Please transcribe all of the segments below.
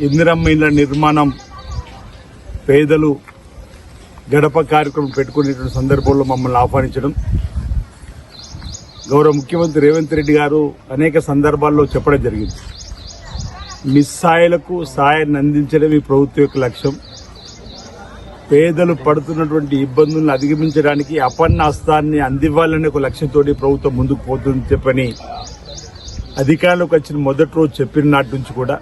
ఇందిరమ్మ ఇళ్ల నిర్మాణం పేదలు గడప కార్యక్రమం పెట్టుకునేటువంటి సందర్భంలో మమ్మల్ని ఆహ్వానించడం, గౌరవ ముఖ్యమంత్రి రేవంత్ రెడ్డి గారు అనేక సందర్భాల్లో చెప్పడం జరిగింది. నిస్సాయులకు సాయాన్ని అందించడం ఈ ప్రభుత్వం యొక్క లక్ష్యం. పేదలు పడుతున్నటువంటి ఇబ్బందులను అధిగమించడానికి అపన్న హస్తాన్ని అందివ్వాలనే ఒక లక్ష్యంతో ప్రభుత్వం ముందుకు పోతుంది చెప్పని అధికారంలోకి వచ్చిన మొదటి రోజు చెప్పిన నాటి నుంచి కూడా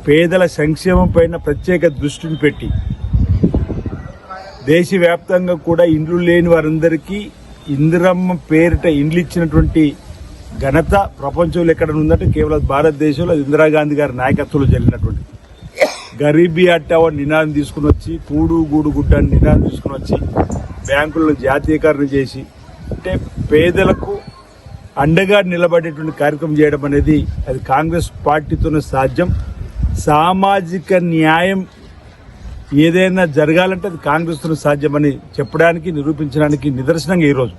పేదల సంక్షేమం పైన ప్రత్యేక దృష్టిని పెట్టి దేశవ్యాప్తంగా కూడా ఇండ్లు లేని వారందరికీ ఇందిరమ్మ పేరిట ఇండ్లు ఇచ్చినటువంటి ఘనత ప్రపంచంలో ఎక్కడ ఉందంటే కేవలం భారతదేశంలో ఇందిరాగాంధీ గారి నాయకత్వంలో జరిగినటువంటి గరీబీ హటావో నినాదం తీసుకుని వచ్చి కూడు గూడు గుడ్డ అని నినాదం తీసుకుని వచ్చి బ్యాంకులను జాతీయకరణ చేసి అంటే పేదలకు అండగా నిలబడేటువంటి కార్యక్రమం చేయడం అనేది అది కాంగ్రెస్ పార్టీతోనే సాధ్యం. సామాజిక న్యాయం ఏదైనా జరగాలంటే అది కాంగ్రెస్తో సాధ్యమని చెప్పడానికి నిరూపించడానికి నిదర్శనంగా ఈరోజు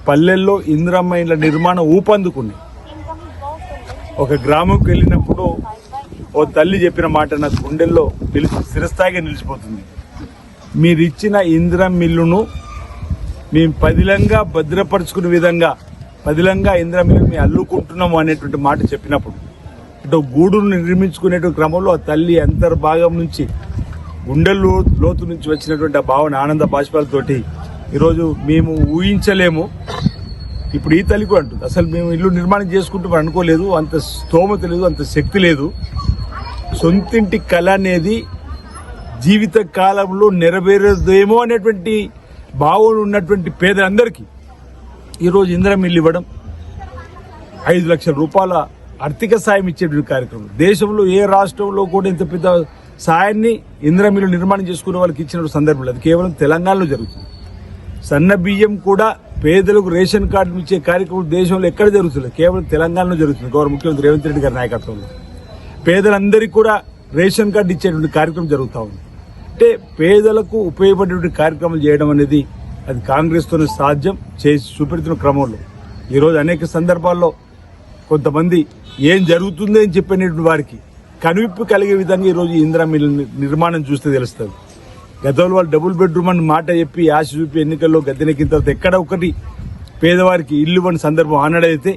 పల్లెల్లో ఇందిరమ్మ ఇళ్ల నిర్మాణం ఊపందుకుంది. ఒక గ్రామంకి వెళ్ళినప్పుడు ఓ తల్లి చెప్పిన మాట నా గుండెల్లో స్థిరస్థాయిగా నిలిచిపోతుంది. మీరిచ్చిన ఇందిరమ్మ ఇల్లును మేము పదిలంగా భద్రపరుచుకునే విధంగా పదిలంగా ఇందిరమ్మ ఇల్లు మేము అల్లుకుంటున్నాము అనేటువంటి మాట చెప్పినప్పుడు ఇటు గూడును నిర్మించుకునేటువంటి క్రమంలో ఆ తల్లి అంతర్భాగం నుంచి గుండెల్లో లోతు నుంచి వచ్చినటువంటి ఆ భావన ఆనంద బాష్పాలతోటి ఈరోజు మేము ఊహించలేము. ఇప్పుడు ఈ తల్లి కూడా అంటుంది అసలు మేము ఇల్లు నిర్మాణం చేసుకుంటాం అనుకోలేదు, అంత స్తోమత లేదు, అంత శక్తి లేదు. సొంతింటి కళ అనేది జీవిత కాలంలో నెరవేరదేమో అనేటువంటి భావన ఉన్నటువంటి పేదలందరికీ ఈరోజు ఇందిరమ్మ ఇల్లు ఇవ్వడం, 5 లక్షల రూపాయల ఆర్థిక సాయం ఇచ్చేటువంటి కార్యక్రమం దేశంలో ఏ రాష్ట్రంలో కూడా ఇంత పెద్ద సాయాన్ని ఇందిరమ్మ ఇల్లు నిర్మాణం చేసుకునే వాళ్ళకి ఇచ్చిన సందర్భంలో అది కేవలం తెలంగాణలో జరుగుతుంది. సన్న బియ్యం కూడా పేదలకు రేషన్ కార్డు ఇచ్చే కార్యక్రమం దేశంలో ఎక్కడ జరుగుతుంది, కేవలం తెలంగాణలో జరుగుతుంది. గౌరవ ముఖ్యమంత్రి రేవంత్ రెడ్డి గారి నాయకత్వంలో పేదలందరికీ కూడా రేషన్ కార్డు ఇచ్చేటువంటి కార్యక్రమం జరుగుతూ ఉంది. అంటే పేదలకు ఉపయోగపడేటువంటి కార్యక్రమాలు చేయడం అనేది అది కాంగ్రెస్తోనే సాధ్యం. చేసి చూపెడుతున్న క్రమంలో ఈరోజు అనేక సందర్భాల్లో కొంతమంది ఏం జరుగుతుంది అని చెప్పినటువంటి వారికి కనువిప్పు కలిగే విధంగా ఈరోజు ఇందిరమ్మ ఇల్లు నిర్మాణం చూస్తే తెలుస్తుంది. గతంలో వాళ్ళు డబుల్ బెడ్రూమ్ అని మాట చెప్పి ఆశ చూపి ఎన్నికల్లో గద్దెనెక్కిన తర్వాత ఎక్కడ ఒకటి పేదవారికి ఇల్లు ఇవ్వని సందర్భం ఆనాడైతే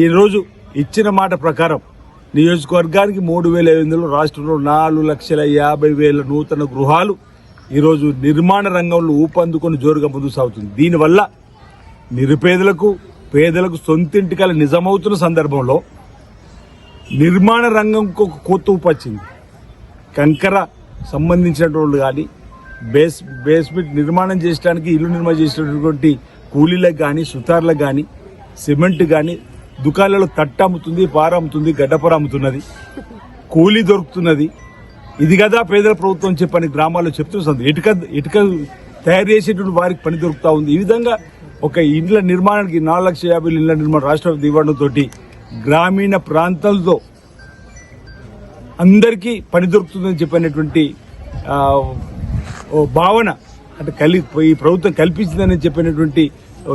ఈరోజు ఇచ్చిన మాట ప్రకారం నియోజకవర్గానికి 3,500 రాష్ట్రంలో 4,50,000 నూతన గృహాలు ఈరోజు నిర్మాణ రంగంలో ఊపందుకొని జోరుగా ముందుకు సాగుతుంది. దీనివల్ల నిరుపేదలకు పేదలకు సొంతింటి కల నిజమవుతున్న సందర్భంలో నిర్మాణ రంగంకు ఒక కొత్త ఊపు వచ్చింది. కంకర సంబంధించినటువంటి కానీ బేస్మెంట్ నిర్మాణం చేయడానికి ఇల్లు నిర్మాణం చేసినటువంటి కూలీలకు కానీ సుతార్లకు కానీ సిమెంట్ కానీ దుకాణాలలో తట్ట అమ్ముతుంది, పార అమ్ముతుంది, గడ్డపార అమ్ముతున్నది, కూలీ దొరుకుతున్నది. ఇది కదా పేదల ప్రభుత్వం చెప్పని గ్రామాల్లో చెప్తున్నది. ఇటుక తయారు చేసేటువంటి వారికి పని దొరుకుతా ఉంది. ఈ విధంగా ఒక ఇండ్ల నిర్మాణానికి 4,50,000 ఇళ్ల నిర్మాణం రాష్ట్రపతి ఇవ్వడంతో గ్రామీణ ప్రాంతాలతో అందరికీ పని దొరుకుతుందని చెప్పినటువంటి భావన అంటే ఈ ప్రభుత్వం కల్పించిందని చెప్పినటువంటి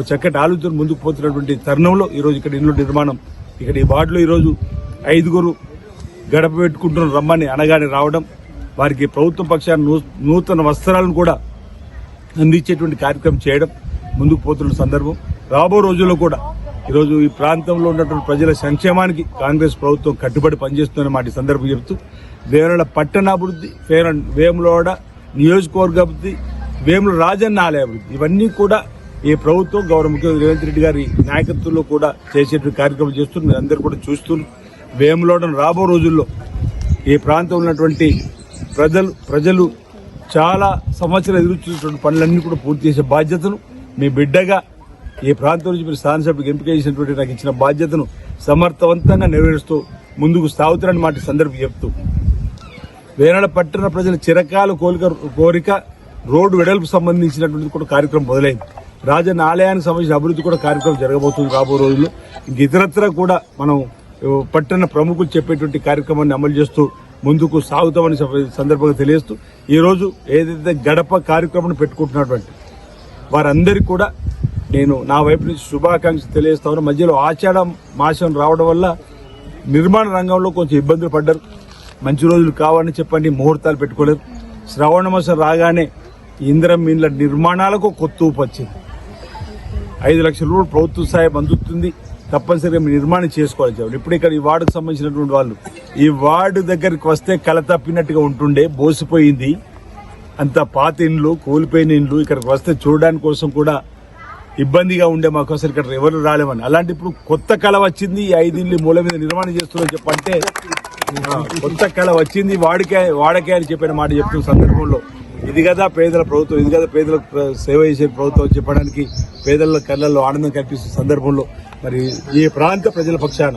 చక్కటి ఆలోచన ముందుకు పోతున్నటువంటి తరుణంలో ఈరోజు ఇక్కడ ఇల్లు నిర్మాణం ఇక్కడ ఈ వార్డులో ఈరోజు 5 గడప పెట్టుకుంటున్న రమ్మని అనగానే రావడం, వారికి ప్రభుత్వం పక్షాన నూతన వస్త్రాలను కూడా అందించేటువంటి కార్యక్రమం చేయడం ముందుకు పోతున్న సందర్భం. రాబో రోజుల్లో కూడా ఈరోజు ఈ ప్రాంతంలో ఉన్నటువంటి ప్రజల సంక్షేమానికి కాంగ్రెస్ ప్రభుత్వం కట్టుబడి పనిచేస్తుందని మాట సందర్భం చెబుతూ వేముల పట్టణాభివృద్ధి, వేములవాడ నియోజకవర్గాభివృద్ధి, వేముల రాజన్న ఆలయ అభివృద్ధి ఇవన్నీ కూడా ఈ ప్రభుత్వం గౌరవ ముఖ్యమంత్రి రేవంత్ రెడ్డి గారి నాయకత్వంలో కూడా చేసేటువంటి కార్యక్రమం చేస్తున్నారు. అందరూ కూడా చూస్తున్నారు. వేములవాడను రాబో రోజుల్లో ఈ ప్రాంతంలో ఉన్నటువంటి ప్రజలు చాలా సంవత్సరాలు ఎదురు చూసినటువంటి పనులన్నీ కూడా పూర్తి చేసే బాధ్యతను మీ బిడ్డగా ఈ ప్రాంతం నుంచి మీరు శాసనసభ్యులకు ఎంపిక చేసినటువంటి నాకు ఇచ్చిన బాధ్యతను సమర్థవంతంగా నెరవేరుస్తూ ముందుకు సాగుతారని మాట సందర్భం చెప్తూ వేనాడ పట్టణ ప్రజల చిరకాల కోరిక రోడ్డు వెడల్పు సంబంధించినటువంటి కూడా కార్యక్రమం మొదలైంది. రాజన్న ఆలయానికి సంబంధించిన అభివృద్ధి కూడా కార్యక్రమం జరగబోతుంది రాబో రోజుల్లో. ఇంక ఇతరత్ర కూడా మనం పట్టణ ప్రముఖులు చెప్పేటువంటి కార్యక్రమాన్ని అమలు చేస్తూ ముందుకు సాగుతామని సందర్భంగా తెలియజేస్తూ ఈరోజు ఏదైతే గడప కార్యక్రమం పెట్టుకుంటున్నటువంటి వారందరికీ కూడా నేను నా వైపు నుంచి శుభాకాంక్షలు తెలియజేస్తా ఉన్నా. మధ్యలో ఆషాఢ మాసం రావడం వల్ల నిర్మాణ రంగంలో కొంచెం ఇబ్బందులు పడ్డారు. మంచి రోజులు కావాలని చెప్పండి ముహూర్తాలు పెట్టుకోలేరు. శ్రావణ మాసం రాగానే ఇందిరమ్మ ఇండ్ల నిర్మాణాలకు కొత్త ఊపు వచ్చింది. 5 లక్షల రూపాయలు ప్రభుత్వ సాయం అందుతుంది. తప్పనిసరిగా మీరు నిర్మాణం చేసుకోవాలి చెప్పండి. ఇప్పుడు ఇక్కడ ఈ వార్డుకు సంబంధించినటువంటి వాళ్ళు ఈ వార్డు దగ్గరికి వస్తే కల తప్పినట్టుగా ఉంటుండే, బోసిపోయింది, అంత పాత ఇండ్లు, కూలిపోయిన ఇండ్లు. ఇక్కడికి వస్తే చూడడానికి కోసం కూడా ఇబ్బందిగా ఉండే, మాకు అసలు ఇక్కడ ఎవరు రాలేమని. అలాంటి ఇప్పుడు కొత్త కళ వచ్చింది. ఈ 5 ఇండ్లు మూల మీద నిర్మాణం చేస్తున్నారని చెప్పంటే కొత్త కళ వచ్చింది, వాడకే అని చెప్పిన మాట చెప్తున్న సందర్భంలో ఇది కదా పేదల ప్రభుత్వం, ఇది కదా పేదలకు సేవ చేసే ప్రభుత్వం అని చెప్పడానికి పేదల కళ్ళల్లో ఆనందం కల్పిస్తున్న సందర్భంలో మరి ఈ ప్రాంత ప్రజల పక్షాన,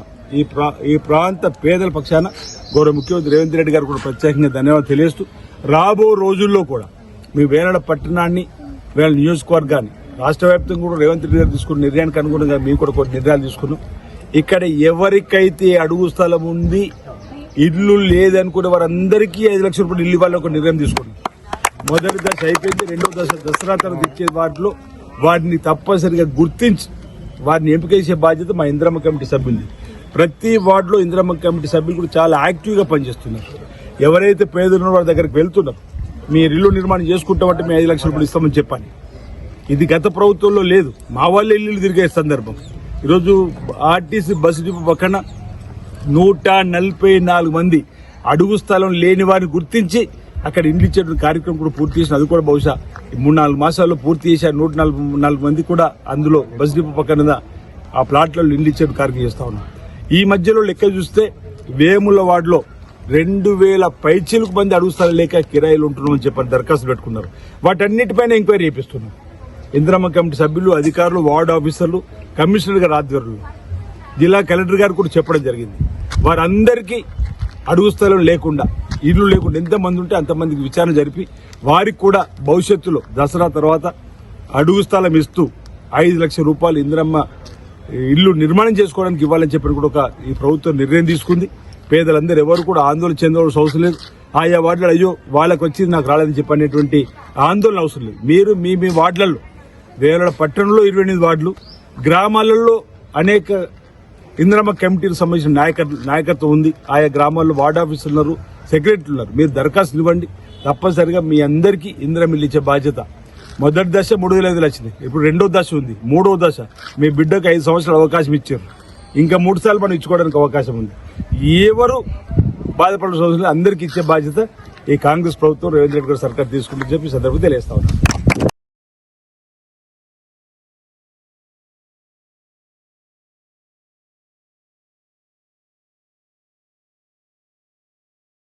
ఈ ప్రాంత పేదల పక్షాన గౌరవ ముఖ్యమంత్రి రేవంత్ రెడ్డి గారు కూడా ప్రత్యేకంగా ధన్యవాదాలు తెలియజేస్తూ రాబో రోజుల్లో కూడా మీ వేలాడ పట్టణాన్ని, వేలాడ నియోజకవర్గాన్ని రాష్ట్ర వ్యాప్తంగా కూడా రేవంత్ రెడ్డి గారు తీసుకున్న నిర్ణయానికి అనుగుణంగా మేము కూడా కొన్ని నిర్ణయాలు తీసుకున్నాం. ఇక్కడ ఎవరికైతే అడుగు స్థలం ఉంది, ఇల్లు లేదనుకునే వారందరికీ 5 లక్షల రూపాయలు ఇల్లు ఇవ్వాలని ఒక నిర్ణయం తీసుకున్నాం. మొదటి దశ అయిపోయింది. రెండో దశ దసరా తర్వాత ఇచ్చే వాటిలో వాటిని తప్పనిసరిగా గుర్తించి వారిని ఎంపిక చేసే బాధ్యత మా ఇందిరమ్మ కమిటీ సభ్యులది. ప్రతి వార్డులో ఇందిరమ్మ కమిటీ సభ్యులు కూడా చాలా యాక్టివ్గా పనిచేస్తున్నారు. ఎవరైతే పేదలున్న వారి దగ్గరికి వెళ్తున్నారు, మీరు ఇల్లు నిర్మాణం చేసుకుంటామంటే మేము 5 లక్షల రూపాయలు ఇస్తామని చెప్పాలి. ఇది గత ప్రభుత్వంలో లేదు. మా వాళ్ళే ఇల్లు తిరిగే సందర్భం. ఈరోజు ఆర్టీసీ బస్సు డిపో పక్కన 144 మంది అడుగు స్థలం లేని వారిని గుర్తించి అక్కడ ఇండ్లు ఇచ్చేటువంటి కార్యక్రమం కూడా పూర్తి చేసిన, అది కూడా బహుశా 3-4 మాసాల్లో పూర్తి చేశారు. 144 మంది కూడా అందులో బస్ డిపో పక్కన ఆ ప్లాట్లలో ఇండ్లు ఇచ్చే కార్యక్రమం చేస్తా ఉన్నారు. ఈ మధ్యలో లెక్క చూస్తే వేముల వార్డులో 2000 పైచీలకు మంది అడుగు స్థలం లేక కిరాయిలు ఉంటున్నామని చెప్పని దరఖాస్తు పెట్టుకున్నారు. వాటన్నిటిపైన ఎంక్వైరీ చేపిస్తున్నారు. ఇందిరమ్మ కమిటీ సభ్యులు, అధికారులు, వార్డు ఆఫీసర్లు, కమిషనర్ గారి ఆధ్వర్యంలో జిల్లా కలెక్టర్ గారు కూడా చెప్పడం జరిగింది. వారందరికీ అడుగు స్థలం లేకుండా, ఇల్లు లేకుండా ఎంతమంది ఉంటే అంతమందికి విచారణ జరిపి వారికి కూడా భవిష్యత్తులో దసరా తర్వాత అడుగు స్థలం ఇస్తూ 5 లక్షల రూపాయలు ఇందిరమ్మ ఇల్లు నిర్మాణం చేసుకోవడానికి ఇవ్వాలని చెప్పి కూడా ఈ ప్రభుత్వం నిర్ణయం తీసుకుంది. పేదలందరూ ఎవరు కూడా ఆందోళన చెందవలసిన అవసరం లేదు. ఆయా వార్డులు అయ్యో వాళ్ళకి వచ్చింది నాకు రాలేదని చెప్పనేటువంటి ఆందోళన అవసరం లేదు. మీరు మీ వార్డులలో, వేలాడ పట్టణంలో 28 వార్డులు, గ్రామాలలో అనేక ఇందిరమ్మ కమిటీకి సంబంధించిన నాయకత్వం ఉంది. ఆయా గ్రామాల్లో వార్డు ఆఫీసర్లు ఉన్నారు, సెక్రటరీలు ఉన్నారు. మీరు దరఖాస్తు ఇవ్వండి. తప్పనిసరిగా మీ అందరికీ ఇందిరమ్మ ఇల్లు ఇచ్చే బాధ్యత. మొదటి దశ 3,500 వచ్చింది. ఇప్పుడు రెండో దశ ఉంది. మూడో దశ మీ బిడ్డకు 5 సంవత్సరాలు అవకాశం ఇచ్చారు. ఇంకా 3 సార్లు మనం ఇచ్చుకోవడానికి అవకాశం ఉంది. ఎవరు బాధపడిన సంవత్సరాలు అందరికీ ఇచ్చే బాధ్యత ఈ కాంగ్రెస్ ప్రభుత్వం, రేవంత్ రెడ్డి గారి సర్కార్ తీసుకుంటుందని చెప్పి సందర్భంగా తెలియజేస్తా ఉన్నాను.